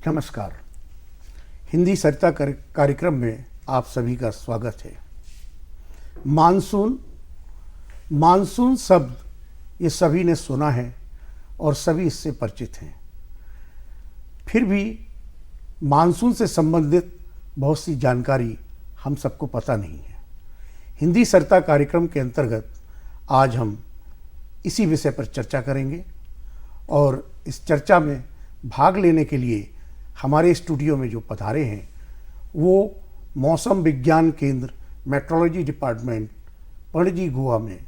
नमस्कार। हिंदी सरिता कार्यक्रम में आप सभी का स्वागत है। मानसून शब्द ये सभी ने सुना है और सभी इससे परिचित हैं। फिर भी मानसून से संबंधित बहुत सी जानकारी हम सबको पता नहीं है। हिंदी सरिता कार्यक्रम के अंतर्गत आज हम इसी विषय पर चर्चा करेंगे और इस चर्चा में भाग लेने के लिए हमारे स्टूडियो में जो पधारे हैं वो मौसम विज्ञान केंद्र मेट्रोलॉजी डिपार्टमेंट पणजी गोवा में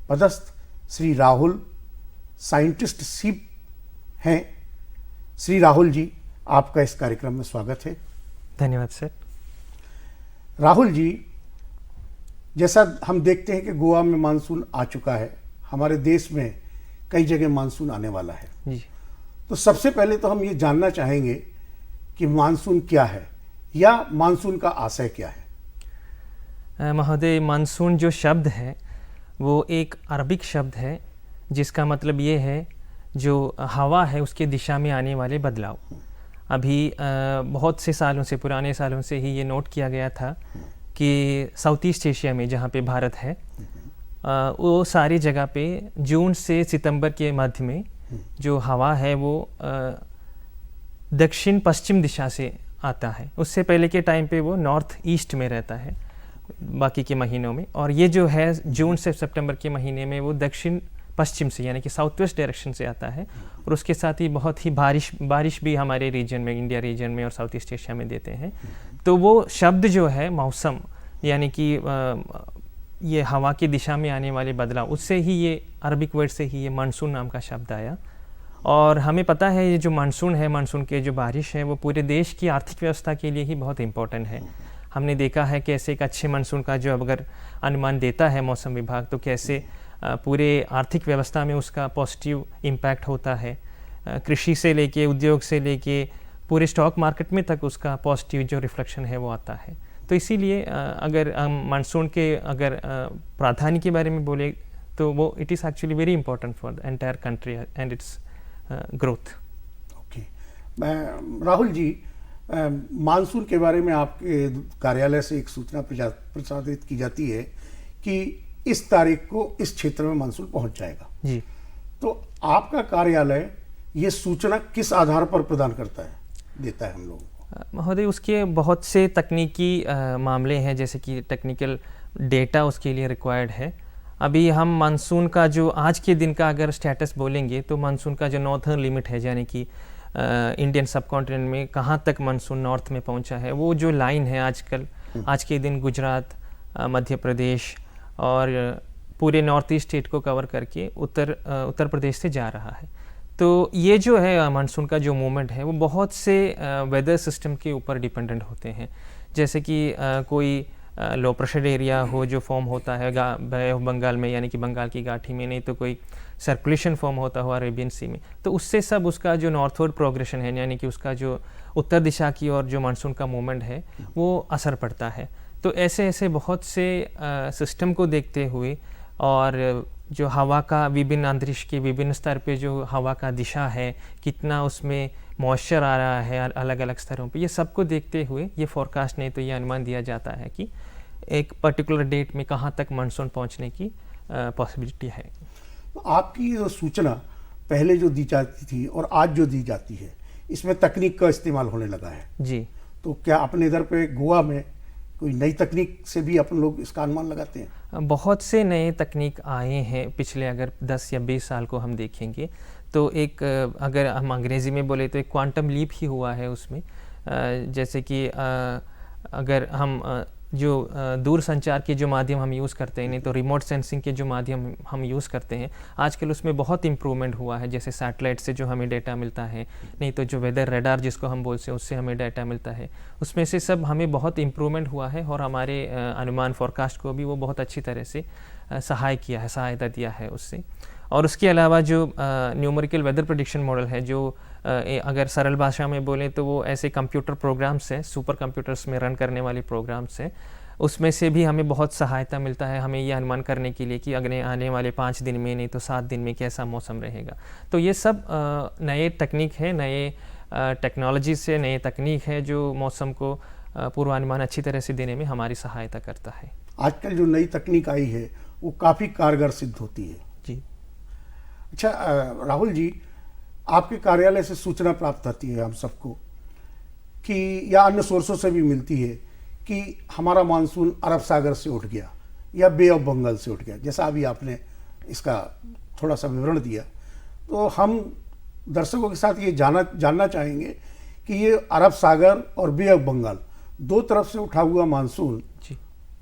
पदस्थ श्री राहुल साइंटिस्ट शिप हैं। श्री राहुल जी, आपका इस कार्यक्रम में स्वागत है। धन्यवाद सर। राहुल जी, जैसा हम देखते हैं कि गोवा में मानसून आ चुका है, हमारे देश में कई जगह मानसून आने वाला है जी। तो सबसे पहले तो हम ये जानना चाहेंगे कि मानसून क्या है या मानसून का आशय क्या है। महोदय, मानसून जो शब्द है वो एक अरबिक शब्द है जिसका मतलब ये है जो हवा है उसके दिशा में आने वाले बदलाव। अभी बहुत से सालों से, पुराने सालों से ही ये नोट किया गया था कि साउथ ईस्ट एशिया में जहाँ पे भारत है वो सारी जगह पे जून से सितंबर के मध्य में जो हवा है वो दक्षिण पश्चिम दिशा से आता है। उससे पहले के टाइम पे वो नॉर्थ ईस्ट में रहता है बाकी के महीनों में, और ये जो है जून से सितंबर के महीने में वो दक्षिण पश्चिम से यानी कि साउथ वेस्ट डायरेक्शन से आता है। और उसके साथ ही बहुत ही बारिश भी हमारे रीजन में, इंडिया रीजन में और साउथ ईस्ट एशिया में देते हैं। तो वो शब्द जो है मौसम यानी कि ये हवा की दिशा में आने वाले बदलाव, उससे ही ये अरबिक वर्ड से ही ये मानसून नाम का शब्द आया। और हमें पता है ये जो मानसून है, मानसून के जो बारिश है वो पूरे देश की आर्थिक व्यवस्था के लिए ही बहुत इम्पोर्टेंट है। हमने देखा है कैसे एक अच्छे मानसून का जो अगर अनुमान देता है मौसम विभाग तो कैसे पूरे आर्थिक व्यवस्था में उसका पॉजिटिव इम्पैक्ट होता है। कृषि से लेके, उद्योग से लेके पूरे स्टॉक मार्केट में तक उसका पॉजिटिव जो रिफ्लेक्शन है वो आता है। तो इसीलिए अगर हम मानसून के अगर प्राधान्य के बारे में बोले तो वो it is actually very important for the entire country and its growth. Okay, Rahul ji, monsoon के बारे में आपके कार्यालय से एक सूचना प्रसारित की जाती है कि इस तारीख को इस क्षेत्र में मानसून पहुंच जाएगा जी। तो आपका कार्यालय ये सूचना किस आधार पर प्रदान करता है, देता है हम लोगों को? महोदय, उसके बहुत से तकनीकी मामले हैं, जैसे कि टेक्निकल डेटा उसके लिए रिक्वायर्ड है। अभी हम मानसून का जो आज के दिन का अगर स्टेटस बोलेंगे तो मानसून का जो नॉर्थर्न लिमिट है यानी कि इंडियन सब कॉन्टिनेंट में कहाँ तक मानसून नॉर्थ में पहुँचा है, वो जो लाइन है आजकल आज के दिन गुजरात, मध्य प्रदेश और पूरे नॉर्थ ईस्ट स्टेट को कवर करके उत्तर प्रदेश से जा रहा है। तो ये जो है मानसून का जो मूवमेंट है वो बहुत से वेदर सिस्टम के ऊपर डिपेंडेंट होते हैं। जैसे कि कोई लो प्रेशर एरिया हो जो फॉर्म होता है बे ऑफ बंगाल में यानी कि बंगाल की गाठी में, नहीं तो कोई सर्कुलेशन फॉर्म होता हो अरेबियन सी में, तो उससे सब उसका जो नॉर्थवर्ड प्रोग्रेशन है यानी कि उसका जो उत्तर दिशा की ओर जो मानसून का मूवमेंट है वो असर पड़ता है। तो ऐसे बहुत से सिस्टम को देखते हुए और जो हवा का विभिन्न अंतरिक्ष के विभिन्न स्तर पे जो हवा का दिशा है, कितना उसमें मॉइस्चर आ रहा है अलग अलग स्तरों पे, ये सब को देखते हुए ये फोरकास्ट नहीं तो ये अनुमान दिया जाता है कि एक पर्टिकुलर डेट में कहाँ तक मानसून पहुँचने की पॉसिबिलिटी है। तो आपकी जो सूचना पहले जो दी जाती थी और आज जो दी जाती है इसमें तकनीक का इस्तेमाल होने लगा है जी। तो क्या अपने इधर पे गोवा में कोई नई तकनीक से भी अपन लोग इसका अनुमान लगाते हैं? बहुत से नए तकनीक आए हैं पिछले अगर 10 या 20 साल को हम देखेंगे तो एक अगर हम अंग्रेज़ी में बोले तो एक क्वांटम लीप ही हुआ है उसमें। जैसे कि अगर हम जो दूर संचार के जो माध्यम हम यूज़ करते हैं, नहीं तो रिमोट सेंसिंग के जो माध्यम हम यूज़ करते हैं, आजकल उसमें बहुत इम्प्रूवमेंट हुआ है। जैसे सैटेलाइट से जो हमें डेटा मिलता है, नहीं तो जो वेदर रडार जिसको हम बोलते हैं उससे हमें डेटा मिलता है, उसमें से सब हमें बहुत इम्प्रूवमेंट हुआ है और हमारे अनुमान फोरकास्ट को भी वो बहुत अच्छी तरह से सहायता दिया है उससे। और उसके अलावा जो न्यूमेरिकल वेदर प्रेडिक्शन मॉडल है जो अगर सरल भाषा में बोलें तो वो ऐसे कंप्यूटर प्रोग्राम्स हैं, सुपर कंप्यूटर्स में रन करने वाले प्रोग्राम्स हैं, उसमें से भी हमें बहुत सहायता मिलता है हमें ये अनुमान करने के लिए कि अगले आने वाले 5 दिन में नहीं तो 7 दिन में कैसा मौसम रहेगा। तो ये सब नए तकनीक है, नए टेक्नोलॉजी से, नए तकनीक है जो मौसम को पूर्वानुमान अच्छी तरह से देने में हमारी सहायता करता है। आजकल जो नई तकनीक आई है वो काफ़ी कारगर सिद्ध होती है। जी। अच्छा राहुल जी, आपके कार्यालय से सूचना प्राप्त होती है हम सबको कि, या अन्य सोर्सों से भी मिलती है कि हमारा मानसून अरब सागर से उठ गया या बे ऑफ बंगाल से उठ गया, जैसा अभी आपने इसका थोड़ा सा विवरण दिया। तो हम दर्शकों के साथ ये जानना चाहेंगे कि ये अरब सागर और बे ऑफ बंगाल दो तरफ से उठा हुआ मानसून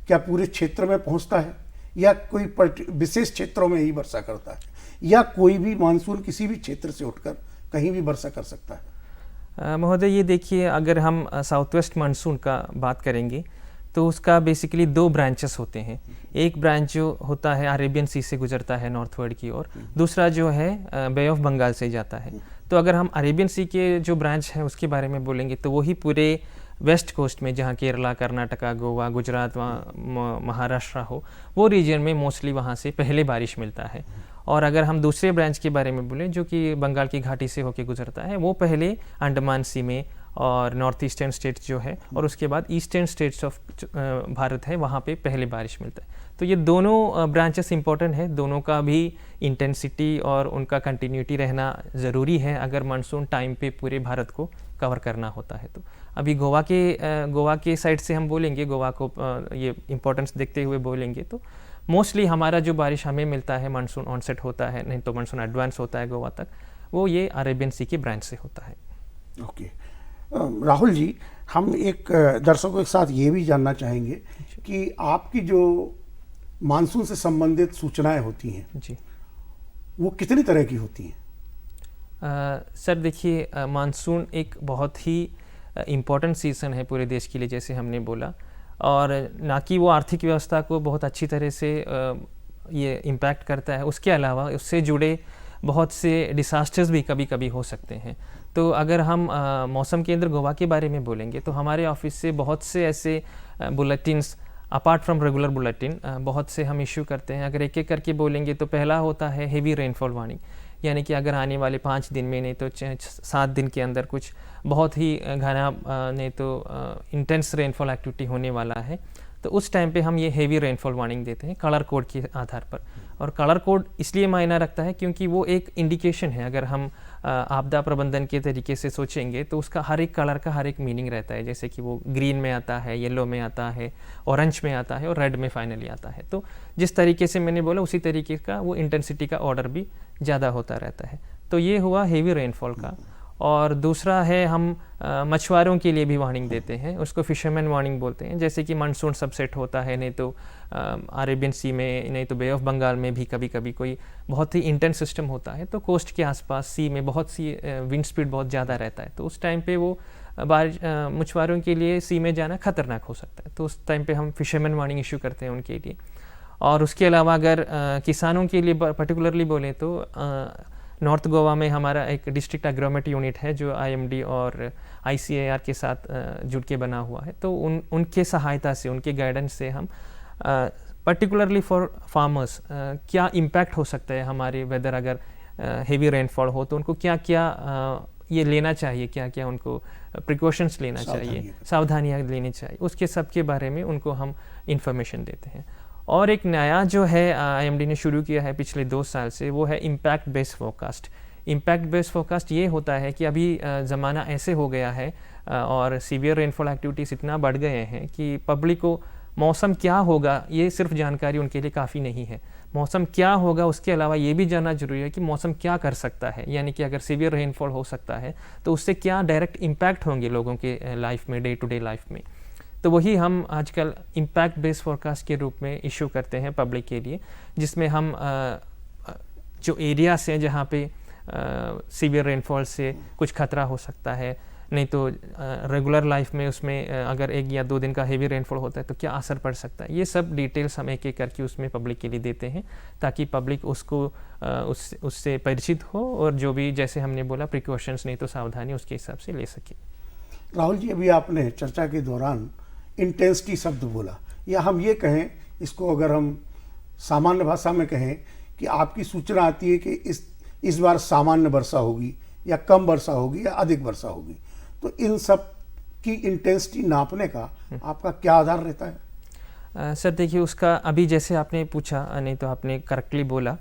क्या पूरे क्षेत्र में पहुंचता है या कोई विशेष क्षेत्रों में ही वर्षा करता है, या कोई भी मानसून किसी भी क्षेत्र से उठकर कहीं भी वर्षा कर सकता है? महोदय, ये देखिए, अगर हम साउथ वेस्ट मानसून का बात करेंगे तो उसका बेसिकली दो ब्रांचेस होते हैं। एक ब्रांच जो होता है अरेबियन सी से गुजरता है नॉर्थवर्ड की ओर, दूसरा जो है बे ऑफ बंगाल से जाता है। तो अगर हम अरेबियन सी के जो ब्रांच है उसके बारे में बोलेंगे तो वही पूरे वेस्ट कोस्ट में, जहाँ केरला, कर्नाटका, गोवा, गुजरात, महाराष्ट्र हो, वो रीजन में मोस्टली वहाँ से पहले बारिश मिलता है। और अगर हम दूसरे ब्रांच के बारे में बोलें जो कि बंगाल की घाटी से होकर गुजरता है, वो पहले अंडमान सी में और नॉर्थ ईस्टर्न स्टेट्स जो है और उसके बाद ईस्टर्न स्टेट्स ऑफ भारत है, वहाँ पे पहले बारिश मिलता है। तो ये दोनों ब्रांचेस इंपॉर्टेंट है, दोनों का भी इंटेंसिटी और उनका कंटिन्यूटी रहना ज़रूरी है अगर मानसून टाइम पे पूरे भारत को कवर करना होता है। तो अभी गोवा के साइड से हम बोलेंगे, गोवा को ये इम्पोर्टेंस देखते हुए बोलेंगे तो मोस्टली हमारा जो बारिश हमें मिलता है, मानसून ऑनसेट होता है, नहीं तो मानसून एडवांस होता है गोवा तक, वो ये अरेबियन सी की ब्रांच से होता है। ओके राहुल जी, हम एक दर्शकों के साथ ये भी जानना चाहेंगे कि आपकी जो मानसून से संबंधित सूचनाएं होती हैं जी, वो कितनी तरह की होती हैं? सर देखिए, मानसून एक बहुत ही इम्पॉर्टेंट सीज़न है पूरे देश के लिए, जैसे हमने बोला, और ना कि वो आर्थिक व्यवस्था को बहुत अच्छी तरह से ये इम्पैक्ट करता है, उसके अलावा उससे जुड़े बहुत से डिसास्टर्स भी कभी कभी हो सकते हैं। तो अगर हम मौसम केंद्र गोवा के बारे में बोलेंगे तो हमारे ऑफिस से बहुत से ऐसे bulletins, apart from regular bulletin, बहुत से हम इशू करते हैं। अगर एक एक करके बोलेंगे तो पहला होता है हेवी रेनफॉल वार्निंग, यानी कि अगर आने वाले 5 दिन में, नहीं तो 7 दिन के अंदर कुछ बहुत ही घना नहीं तो इंटेंस रेनफॉल एक्टिविटी होने वाला है, तो उस टाइम पे हम ये हेवी रेनफॉल वार्निंग देते हैं कलर कोड के आधार पर। और कलर कोड इसलिए मायना रखता है क्योंकि वो एक इंडिकेशन है। अगर हम आपदा प्रबंधन के तरीके से सोचेंगे तो उसका हर एक कलर का हर एक मीनिंग रहता है, जैसे कि वो ग्रीन में आता है, येलो में आता है, ऑरेंज में आता है और रेड में फाइनली आता है। तो जिस तरीके से मैंने बोला उसी तरीके का वो इंटेंसिटी का ऑर्डर भी ज़्यादा होता रहता है। तो ये हुआ हेवी रेनफॉल का। और दूसरा है हम मछुआरों के लिए भी वार्निंग देते हैं, उसको फिशरमैन वार्निंग बोलते हैं। जैसे कि मानसून सबसेट होता है, नहीं तो अरेबियन सी में, नहीं तो बे ऑफ बंगाल में भी कभी कभी कोई बहुत ही इंटेंस सिस्टम होता है, तो कोस्ट के आसपास सी में बहुत सी विंड स्पीड बहुत ज़्यादा रहता है, तो उस टाइम पे वो बारिश मछुआरों के लिए सी में जाना खतरनाक हो सकता है। तो उस टाइम पे हम फिशरमैन वार्निंग इशू करते हैं उनके लिए। और उसके अलावा अगर किसानों के लिए पर्टिकुलरली बोलें तो नॉर्थ गोवा में हमारा एक डिस्ट्रिक्ट एग्रोमेट यूनिट है जो IMD और ICAR के साथ जुड़ के बना हुआ है। तो उनके सहायता से, उनके गाइडेंस से हम पर्टिकुलरली फॉर फार्मर्स क्या इम्पैक्ट हो सकता है हमारे वेदर, अगर हेवी रेनफॉल हो तो उनको क्या क्या ये लेना चाहिए, क्या क्या उनको प्रिकॉशंस लेना चाहिए, सावधानियाँ लेनी चाहिए, उसके सब के बारे में उनको हम इंफॉर्मेशन देते हैं। और एक नया जो है IMD ने शुरू किया है पिछले 2 साल से, वो है impact based forecast. Impact based forecast ये होता है कि अभी ज़माना ऐसे हो गया है और सीवियर रेनफॉल एक्टिविटीज़ इतना बढ़ गए हैं कि पब्लिक को मौसम क्या होगा ये सिर्फ जानकारी उनके लिए काफ़ी नहीं है। मौसम क्या होगा उसके अलावा ये भी जानना जरूरी है कि मौसम क्या कर सकता है, यानी कि अगर सीवियर रेनफॉल हो सकता है तो उससे क्या डायरेक्ट इम्पैक्ट होंगे लोगों के लाइफ में, डे टू डे लाइफ में। तो वही हम आजकल इम्पैक्ट बेस्ड फोरकास्ट के रूप में इशू करते हैं पब्लिक के लिए, जिसमें हम जो एरियाज हैं जहाँ पे सीवियर रेनफॉल से कुछ खतरा हो सकता है, नहीं तो रेगुलर लाइफ में उसमें अगर 1 या 2 दिन का हेवी रेनफॉल होता है तो क्या असर पड़ सकता है, ये सब डिटेल्स हम एक एक करके उसमें पब्लिक के लिए देते हैं ताकि पब्लिक उसको उससे परिचित हो और जो भी, जैसे हमने बोला, प्रिकॉशंस नहीं तो सावधानी उसके हिसाब से ले सके। राहुल जी, अभी आपने चर्चा के दौरान इंटेंसिटी शब्द बोला, या हम ये कहें, इसको अगर हम सामान्य भाषा में कहें कि आपकी सूचना आती है कि इस बार सामान्य वर्षा होगी या कम वर्षा होगी या अधिक वर्षा होगी। तो इन सब की इंटेंसिटी नापने का आपका क्या आधार रहता है? सर देखिए, उसका अभी जैसे आपने पूछा, नहीं तो आपने करेक्टली बोला,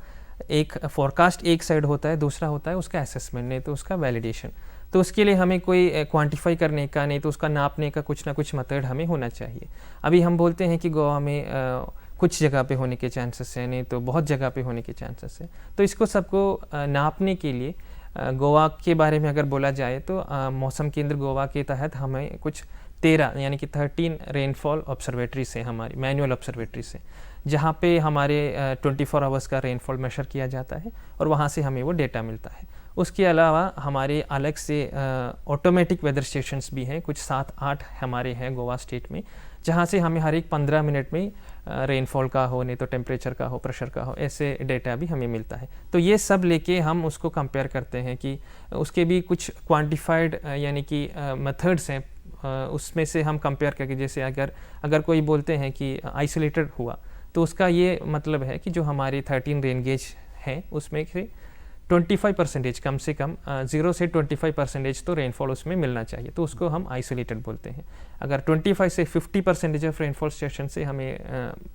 एक फोरकास्ट एक साइड होता है, दूसरा होता है उसका असेसमेंट, नहीं तो उसका वैलिडेशन। तो उसके लिए हमें कोई क्वांटिफाई करने का, नहीं तो उसका नापने का कुछ ना कुछ मेथड हमें होना चाहिए। अभी हम बोलते हैं कि गोवा में कुछ जगह पे होने के चांसेस हैं, नहीं तो बहुत जगह पे होने के चांसेस हैं। तो इसको सबको नापने के लिए गोवा के बारे में अगर बोला जाए तो मौसम केंद्र गोवा के तहत हमें कुछ 13 यानी कि 13 रेनफॉल ऑब्जर्वेटरी से, हमारी मैनुअल ऑब्जर्वेटरी से, जहाँ पे हमारे 24 आवर्स का रेनफॉल मेजर किया जाता है और वहाँ से हमें वो डेटा मिलता है। उसके अलावा हमारे अलग से ऑटोमेटिक वेदर स्टेशंस भी हैं, कुछ 7-8 हमारे हैं गोवा स्टेट में, जहाँ से हमें हर एक 15 मिनट में रेनफॉल का हो, नहीं तो टेम्परेचर का हो, प्रेशर का हो, ऐसे डेटा भी हमें मिलता है। तो ये सब लेके हम उसको कंपेयर करते हैं कि उसके भी कुछ क्वांटिफाइड यानी कि मेथड्स हैं, उसमें से हम कंपेयर करके, जैसे अगर कोई बोलते हैं कि आइसोलेटेड हुआ, तो उसका ये मतलब है कि जो हमारे 13 रेन गेज हैं उसमें से 25% कम से कम 0 से 25% तो रेनफॉल उसमें मिलना चाहिए, तो उसको हम आइसोलेटेड बोलते हैं। अगर 25 से 50% ऑफ रेनफॉल स्टेशन से हमें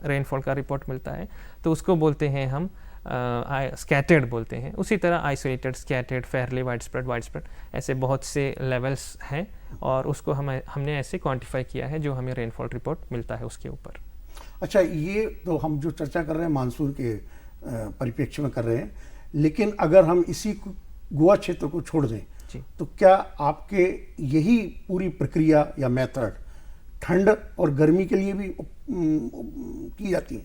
रेनफॉल का रिपोर्ट मिलता है तो उसको बोलते हैं हम स्कैटर्ड बोलते हैं। उसी तरह आइसोलेटेड, स्कैटर्ड, फेयरली वाइडस्प्रेड, ऐसे बहुत से लेवल्स हैं और उसको हमने ऐसे क्वांटिफाई किया है जो हमें रेनफॉल रिपोर्ट मिलता है उसके ऊपर। अच्छा, ये तो हम जो चर्चा कर रहे हैं मानसून के परिप्रेक्ष्य में कर रहे हैं, लेकिन अगर हम इसी गोवा क्षेत्र को छोड़ दें तो क्या आपके यही पूरी प्रक्रिया या मेथड ठंड और गर्मी के लिए भी की जाती है?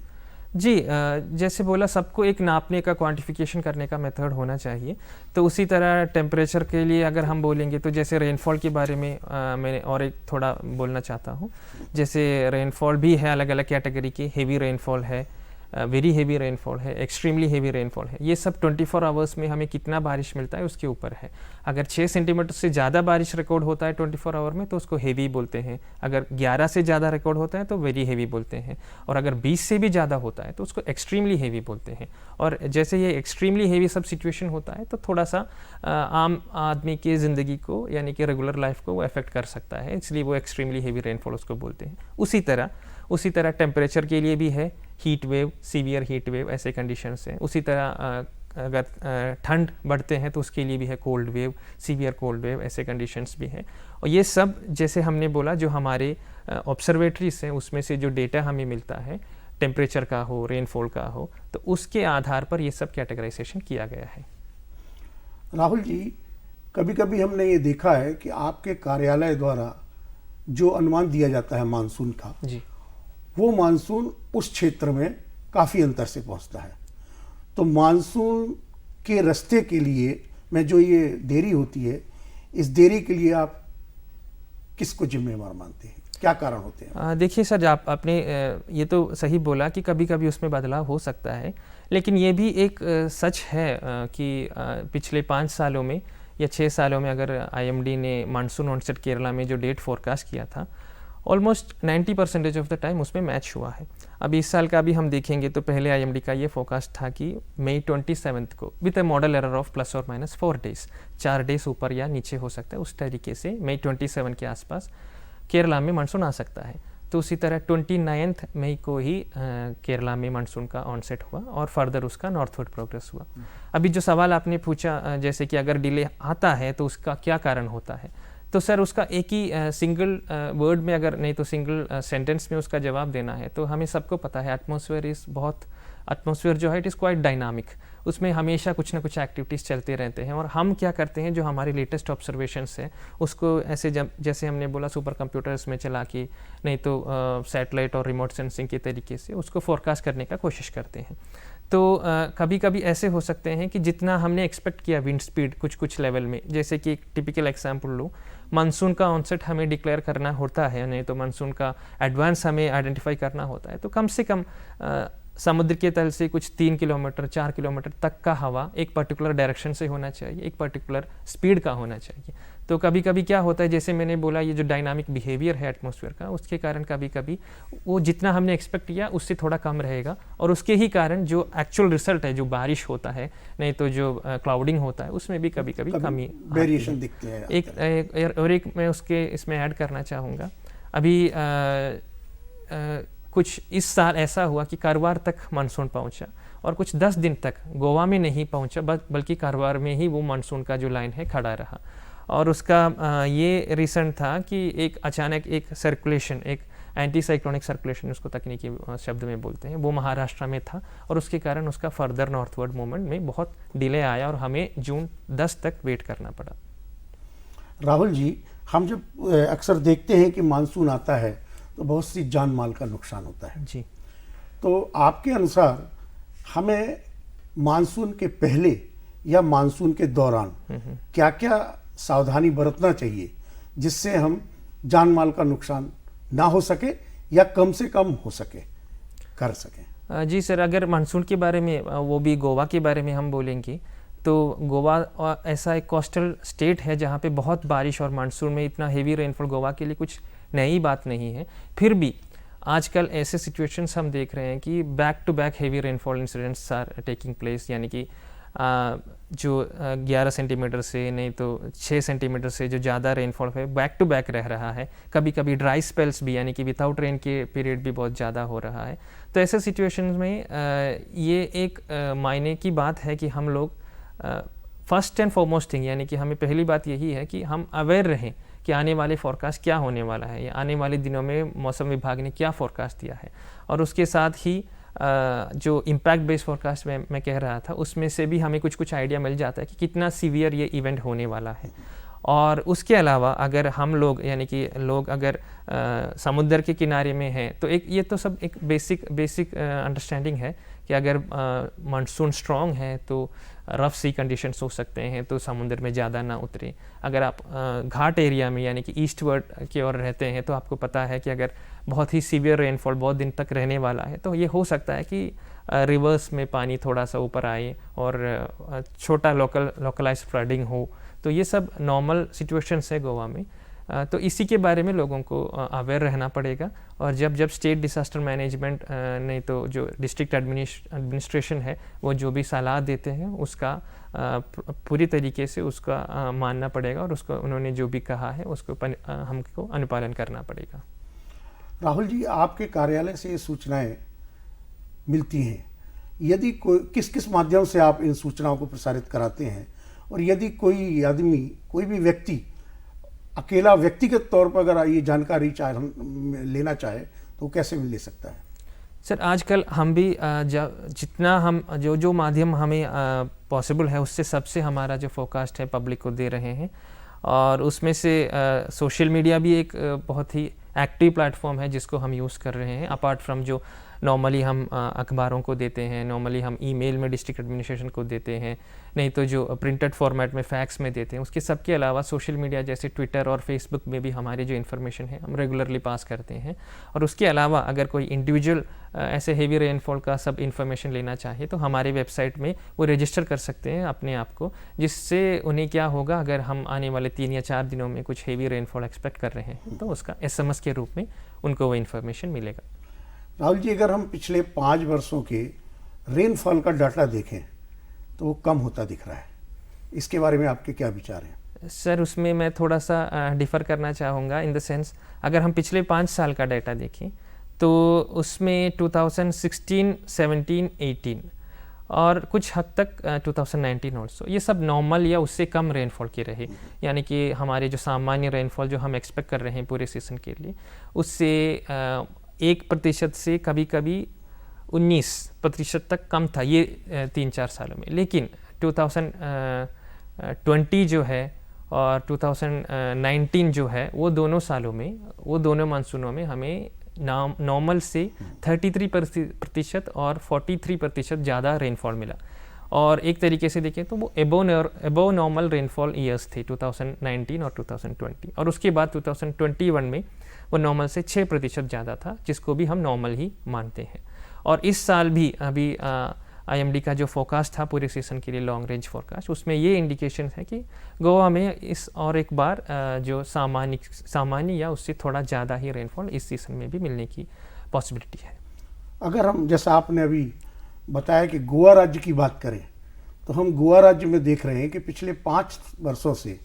जी, जैसे बोला, सबको एक नापने का, क्वांटिफिकेशन करने का मेथड होना चाहिए। तो उसी तरह टेम्परेचर के लिए अगर हम बोलेंगे तो जैसे रेनफॉल के बारे में मैं और एक थोड़ा बोलना चाहता हूँ। जैसे रेनफॉल भी है अलग अलग कैटेगरी के, हेवी रेनफॉल है, वेरी हेवी रेनफॉल है, एक्सट्रीमली हेवी रेनफॉल है। ये सब 24 आवर्स में हमें कितना बारिश मिलता है उसके ऊपर है। अगर 6 सेंटीमीटर से ज़्यादा बारिश रिकॉर्ड होता है 24 आवर में तो उसको हेवी बोलते हैं। अगर 11 से ज़्यादा रिकॉर्ड होता है तो वेरी हेवी बोलते हैं, और अगर 20 से भी ज़्यादा होता है तो उसको एक्सट्रीमली हेवी बोलते हैं। और जैसे ये एक्सट्रीमली हेवी सब सिचुएशन होता है तो थोड़ा सा आम आदमी की ज़िंदगी को, यानी कि रेगुलर लाइफ को वो अफेक्ट कर सकता है, इसलिए वो एक्सट्रीमली हेवी रेनफॉल उसको बोलते हैं। उसी तरह टेम्परेचर के लिए भी है heat wave, severe heat wave, ऐसे कंडीशंस हैं। उसी तरह अगर ठंड बढ़ते हैं तो उसके लिए भी है cold wave, severe cold wave, ऐसे कंडीशंस भी हैं। और ये सब जैसे हमने बोला जो हमारे ऑब्जर्वेटरीज हैं उसमें से जो डेटा हमें मिलता है, टेम्परेचर का हो, रेनफॉल का हो, तो उसके आधार पर ये सब कैटेगराइजेशन किया गया है। राहुल जी, कभी कभी हमने ये देखा है कि आपके कार्यालय द्वारा जो अनुमान दिया जाता है मानसून का जी, वो मानसून उस क्षेत्र में काफ़ी अंतर से पहुंचता है। तो मानसून के रास्ते के लिए में जो ये देरी होती है, इस देरी के लिए आप किसको जिम्मेवार मानते हैं? क्या कारण होते हैं? देखिए सर, आपने ये तो सही बोला कि कभी कभी उसमें बदलाव हो सकता है, लेकिन ये भी एक सच है कि पिछले 5 सालों में या 6 सालों में अगर IMD ने मानसून ऑनसेट केरला में जो डेट फोरकास्ट किया था, ऑलमोस्ट 90% ऑफ द टाइम उसमें मैच हुआ है। अभी इस साल का भी हम देखेंगे तो पहले IMD का ये फोरकास्ट था कि मई 27 को with a model error of +or- 4 days, 4 days ऊपर या नीचे हो सकता है, उस तरीके से मई 27 के आसपास केरला में मानसून आ सकता है। तो उसी तरह 29 मई को ही केरला में मानसून का ऑनसेट हुआ और फर्दर उसका नॉर्थवर्ड प्रोग्रेस हुआ। अभी जो सवाल आपने पूछा, जैसे कि अगर डिले आता है तो उसका क्या कारण होता है, तो सर उसका एक ही सिंगल वर्ड में, अगर नहीं तो सिंगल सेंटेंस में उसका जवाब देना है तो हमें सबको पता है एटमॉस्फेयर जो है इट इज़ क्वाइट डायनामिक, उसमें हमेशा कुछ ना कुछ एक्टिविटीज़ चलते रहते हैं। और हम क्या करते हैं, जो हमारे लेटेस्ट ऑब्जर्वेशंस है उसको ऐसे जैसे हमने बोला सुपर कंप्यूटर्स में चला के, नहीं तो सैटेलाइट और रिमोट सेंसिंग के तरीके से उसको फोरकास्ट करने का कोशिश करते हैं। तो कभी कभी ऐसे हो सकते हैं कि जितना हमने एक्सपेक्ट किया विंड स्पीड कुछ लेवल में, जैसे कि एक टिपिकल एग्जांपल लो, मानसून का ऑनसेट हमें डिक्लेयर करना होता है, नहीं तो मानसून का एडवांस हमें आइडेंटिफाई करना होता है, तो कम से कम समुद्र के तल से कुछ 3 किलोमीटर 4 किलोमीटर तक का हवा एक पर्टिकुलर डायरेक्शन से होना चाहिए, एक पर्टिकुलर स्पीड का होना चाहिए। तो कभी कभी क्या होता है, जैसे मैंने बोला, ये जो डायनामिक बिहेवियर है एटमॉस्फेयर का, उसके कारण कभी कभी वो जितना हमने एक्सपेक्ट किया उससे थोड़ा कम रहेगा, और उसके ही कारण जो एक्चुअल रिजल्ट है, जो बारिश होता है, नहीं तो जो क्लाउडिंग होता है, उसमें भी कभी कभी कमी वेरिएशन दिखते हैं। एक मैं उसके इसमें ऐड करना चाहूँगा। अभी कुछ इस साल ऐसा हुआ कि कारवार तक मानसून पहुंचा, और कुछ 10 दिन तक गोवा में नहीं पहुंचा, बल्कि कारवार में ही वो मानसून का जो लाइन है खड़ा रहा। और उसका ये रीज़न था कि एक अचानक एक सर्कुलेशन, एक एंटी साइक्लोनिक सर्कुलेशन उसको तकनीकी शब्द में बोलते हैं, वो महाराष्ट्र में था, और उसके कारण उसका फर्दर नॉर्थवर्ड मूवमेंट में बहुत डिले आया और हमें जून 10 तक वेट करना पड़ा। राहुल जी, हम जब अक्सर देखते हैं कि मानसून आता है तो बहुत सी जान माल का नुकसान होता है जी। तो आपके अनुसार हमें मानसून के पहले या मानसून के दौरान क्या क्या सावधानी बरतना चाहिए जिससे हम जान माल का नुकसान ना हो सके या कम से कम हो सके, कर सकें? जी सर, अगर मानसून के बारे में, वो भी गोवा के बारे में हम बोलेंगे, तो गोवा ऐसा एक कोस्टल स्टेट है जहाँ पे बहुत बारिश, और मानसून में इतना हेवी रेनफॉल गोवा के लिए कुछ नई बात नहीं है। फिर भी आजकल ऐसे सिचुएशंस हम देख रहे हैं कि back to back heavy rainfall incidents are taking place, यानी कि जो 11 सेंटीमीटर से, नहीं तो 6 सेंटीमीटर से जो ज़्यादा रेनफॉल है बैक टू बैक रह रहा है। कभी कभी ड्राई स्पेल्स भी, यानी कि विदाउट रेन के पीरियड भी बहुत ज़्यादा हो रहा है। तो ऐसे सिचुएशंस में ये एक मायने की बात है कि हम लोग फर्स्ट एंड फॉरमोस्ट थिंग, यानी कि हमें पहली बात यही है कि हम अवेयर रहें कि आने वाले फोरकास्ट क्या होने वाला है, या आने वाले दिनों में मौसम विभाग ने क्या फोरकास्ट दिया है। और उसके साथ ही जो इम्पैक्ट बेस्ड फोरकास्ट में मैं कह रहा था, उसमें से भी हमें कुछ आइडिया मिल जाता है कि कितना सीवियर ये इवेंट होने वाला है। और उसके अलावा अगर हम लोग, यानी कि लोग अगर समुद्र के किनारे में हैं, तो एक ये तो सब एक बेसिक अंडरस्टैंडिंग है कि अगर मानसून स्ट्रॉन्ग है तो रफ सी कंडीशंस हो सकते हैं, तो समुद्र में ज़्यादा ना उतरे। अगर आप घाट एरिया में, यानी कि ईस्टवर्ड की ओर रहते हैं, तो आपको पता है कि अगर बहुत ही सीवियर रेनफॉल बहुत दिन तक रहने वाला है, तो ये हो सकता है कि रिवर्स में पानी थोड़ा सा ऊपर आए और छोटा लोकलाइज फ्लडिंग हो। तो ये सब नॉर्मल सिचुएशंस है गोवा में। तो इसी के बारे में लोगों को अवेयर रहना पड़ेगा। और जब स्टेट डिसास्टर मैनेजमेंट, नहीं तो जो डिस्ट्रिक्ट एडमिनिस्ट्रेशन है, वो जो भी सलाह देते हैं उसका पूरी तरीके से उसका मानना पड़ेगा, और उसको उन्होंने जो भी कहा है उसको हमको अनुपालन करना पड़ेगा। राहुल जी, आपके कार्यालय से ये सूचनाएं मिलती हैं, यदि कोई किस माध्यम से आप इन सूचनाओं को प्रसारित कराते हैं, और यदि कोई आदमी, कोई भी व्यक्ति अकेला व्यक्तिगत तौर पर अगर ये जानकारी लेना चाहे तो कैसे ले सकता है? सर, आजकल हम भी जितना हम जो माध्यम हमें पॉसिबल है उससे सबसे हमारा जो फोरकास्ट है पब्लिक को दे रहे हैं। और उसमें से सोशल मीडिया भी एक बहुत ही एक्टिव प्लेटफॉर्म है जिसको हम यूज़ कर रहे हैं। अपार्ट फ्रॉम जो नॉर्मली हम अखबारों को देते हैं, नॉर्मली हम ईमेल में डिस्ट्रिक्ट एडमिनिस्ट्रेशन को देते हैं, नहीं तो जो प्रिंटेड फॉर्मेट में फैक्स में देते हैं, उसके सब के अलावा सोशल मीडिया जैसे ट्विटर और फेसबुक में भी हमारी जो इन्फॉर्मेशन है हम रेगुलरली पास करते हैं। और उसके अलावा अगर कोई इंडिविजुअल ऐसे हेवी रेनफॉल का सब इन्फॉर्मेशन लेना चाहे तो हमारे वेबसाइट में वो रजिस्टर कर सकते हैं अपने आप को, जिससे उन्हें क्या होगा, अगर हम आने वाले 3 या 4 दिनों में कुछ हेवी रेनफॉल एक्सपेक्ट कर रहे हैं तो उसका SMS के रूप में उनको वो इन्फॉर्मेशन मिलेगा। राहुल जी, अगर हम पिछले 5 वर्षों के रेनफॉल का डाटा देखें तो वो कम होता दिख रहा है, इसके बारे में आपके क्या विचार हैं? सर, उसमें मैं थोड़ा सा डिफ़र करना चाहूँगा, इन द सेंस अगर हम पिछले 5 साल का डाटा देखें तो उसमें 2016, 17, 18 और कुछ हद तक 2019 ऑल्सो, ये सब नॉर्मल या उससे कम रेनफॉल के रहे। यानी कि हमारे जो सामान्य रेनफॉल जो हम एक्सपेक्ट कर रहे हैं पूरे सीज़न के लिए, उससे 1% से कभी कभी 19% तक कम था ये 3-4 सालों में। लेकिन 2020 जो है और 2019 जो है, वो दोनों सालों में, वो दोनों मानसूनों में हमें नॉर्मल से 33% और 43% ज़्यादा रेनफॉल मिला। और एक तरीके से देखें तो वो एबो नॉर्मल रेनफॉल ईयर्स थे 2019 और 2020। और उसके बाद 2021 में वो नॉर्मल से 6% ज़्यादा था, जिसको भी हम नॉर्मल ही मानते हैं। और इस साल भी अभी IMD का जो फोरकास्ट था पूरे सीज़न के लिए लॉन्ग रेंज फोरकास्ट, उसमें ये इंडिकेशन है कि गोवा में इस और एक बार जो सामान्य या उससे थोड़ा ज़्यादा ही रेनफॉल इस सीज़न में भी मिलने की पॉसिबिलिटी है। अगर हम, जैसा आपने अभी बताया कि गोवा राज्य की बात करें, तो हम गोवा राज्य में देख रहे हैं कि पिछले 5 वर्षों से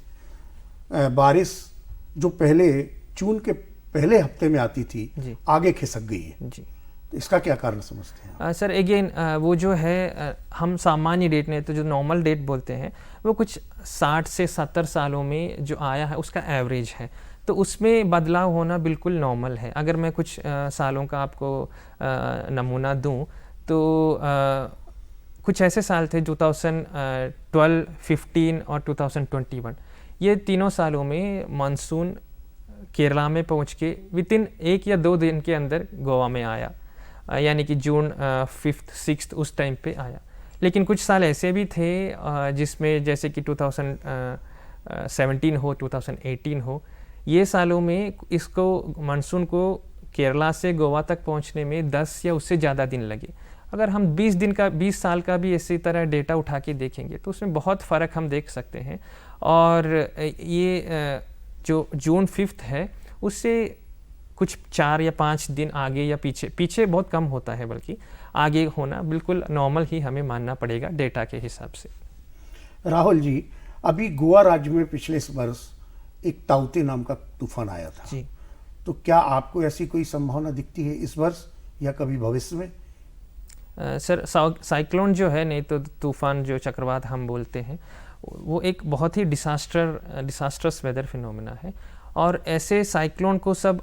बारिश जो पहले जून के पहले हफ्ते में आती थी जी। आगे खिसक गई है। जी तो इसका क्या कारण समझते हैं? सर अगेन वो जो है हम सामान्य डेट नहीं तो जो नॉर्मल डेट बोलते हैं वो कुछ 60 से 70 सालों में जो आया है उसका एवरेज है, तो उसमें बदलाव होना बिल्कुल नॉर्मल है। अगर मैं कुछ सालों का आपको नमूना दूं तो कुछ ऐसे साल थे 2012, 15 और 2021, ये तीनों सालों में मानसून केरला में पहुंच के विदिन 1 या 2 दिन के अंदर गोवा में आया, यानी कि जून 5th 6th उस टाइम पे आया। लेकिन कुछ साल ऐसे भी थे जिसमें जैसे कि 2017 हो, 2018 हो, ये सालों में इसको मानसून को केरला से गोवा तक पहुंचने में 10 या उससे ज़्यादा दिन लगे। अगर हम 20 साल का भी इसी तरह डेटा उठा के देखेंगे तो उसमें बहुत फ़र्क हम देख सकते हैं। और ये जो जून 5th है उससे कुछ 4 या 5 दिन आगे या पीछे बहुत कम होता है, बल्कि आगे होना बिल्कुल नॉर्मल ही हमें मानना पड़ेगा डेटा के हिसाब से। राहुल जी, अभी गोवा राज्य में पिछले वर्ष एक ताउते नाम का तूफान आया था जी। तो क्या आपको ऐसी कोई संभावना दिखती है इस वर्ष या कभी भविष्य में? सर साइक्लोन जो है, नहीं तो तूफान जो चक्रवात हम बोलते हैं, वो एक बहुत ही डिसास्ट्रस वेदर फिनोमेना है। और ऐसे साइक्लोन को सब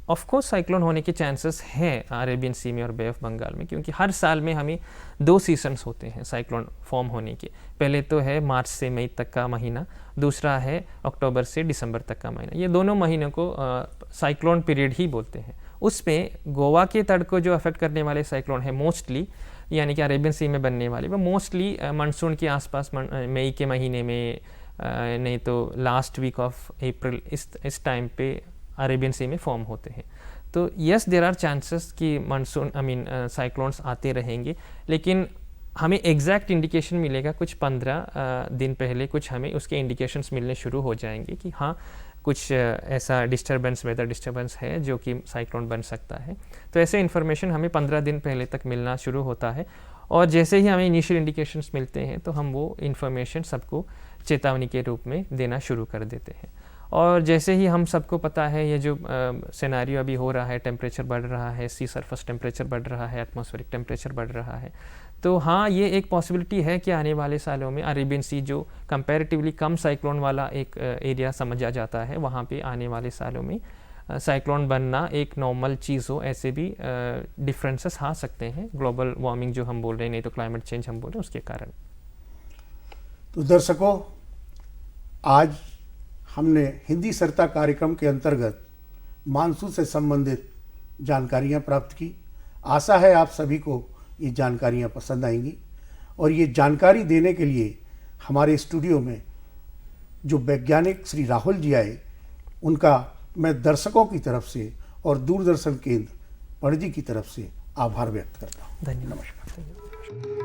ऑफ कोर्स साइक्लोन होने के चांसेस हैं अरेबियन सी में और बे ऑफ बंगाल में, क्योंकि हर साल में हमें 2 सीजन्स होते हैं साइक्लोन फॉर्म होने के। पहले तो है मार्च से मई तक का महीना, दूसरा है अक्टूबर से दिसंबर तक का महीना। ये दोनों महीनों को साइक्लोन पीरियड ही बोलते हैं। उसमें गोवा के तट को जो अफेक्ट करने वाले साइक्लोन है मोस्टली, यानी कि अरेबियन सी में बनने वाले, वो मोस्टली मानसून के आसपास मई के महीने में, नहीं तो लास्ट वीक ऑफ अप्रैल, इस टाइम पे अरेबियन सी में फॉर्म होते हैं। तो यस, देयर आर चांसेस कि मानसून साइक्लोन्स आते रहेंगे, लेकिन हमें एग्जैक्ट इंडिकेशन मिलेगा कुछ 15 दिन पहले। कुछ हमें उसके इंडिकेशंस मिलने शुरू हो जाएंगे कि हाँ कुछ ऐसा वेदर डिस्टर्बेंस है जो कि साइक्लोन बन सकता है। तो ऐसे इन्फॉर्मेशन हमें 15 दिन पहले तक मिलना शुरू होता है, और जैसे ही हमें इनिशियल इंडिकेशंस मिलते हैं तो हम वो इन्फॉर्मेशन सबको चेतावनी के रूप में देना शुरू कर देते हैं। और जैसे ही हम सबको पता है ये जो सिनेरियो अभी हो रहा है, टेम्परेचर बढ़ रहा है, सी सरफेस टेम्परेचर बढ़ रहा है, एटमॉस्फेरिक टेम्परेचर बढ़ रहा है, तो हाँ ये एक पॉसिबिलिटी है कि आने वाले सालों में अरेबियन सी जो कंपैरेटिवली कम साइक्लोन वाला एक एरिया समझा जाता है, वहाँ पे आने वाले सालों में साइक्लोन बनना एक नॉर्मल चीज़ हो। ऐसे भी डिफरेंसेस आ सकते हैं, ग्लोबल वार्मिंग जो हम बोल रहे हैं, नहीं तो क्लाइमेट चेंज हम बोल रहे हैं, उसके कारण। तो दर्शकों, आज हमने हिंदी सरिता कार्यक्रम के अंतर्गत मानसून से संबंधित जानकारियां प्राप्त की। आशा है आप सभी को ये जानकारियां पसंद आएंगी, और ये जानकारी देने के लिए हमारे स्टूडियो में जो वैज्ञानिक श्री राहुल जी आए, उनका मैं दर्शकों की तरफ से और दूरदर्शन केंद्र पणजी की तरफ से आभार व्यक्त करता हूँ। धन्यवाद। नमस्कार।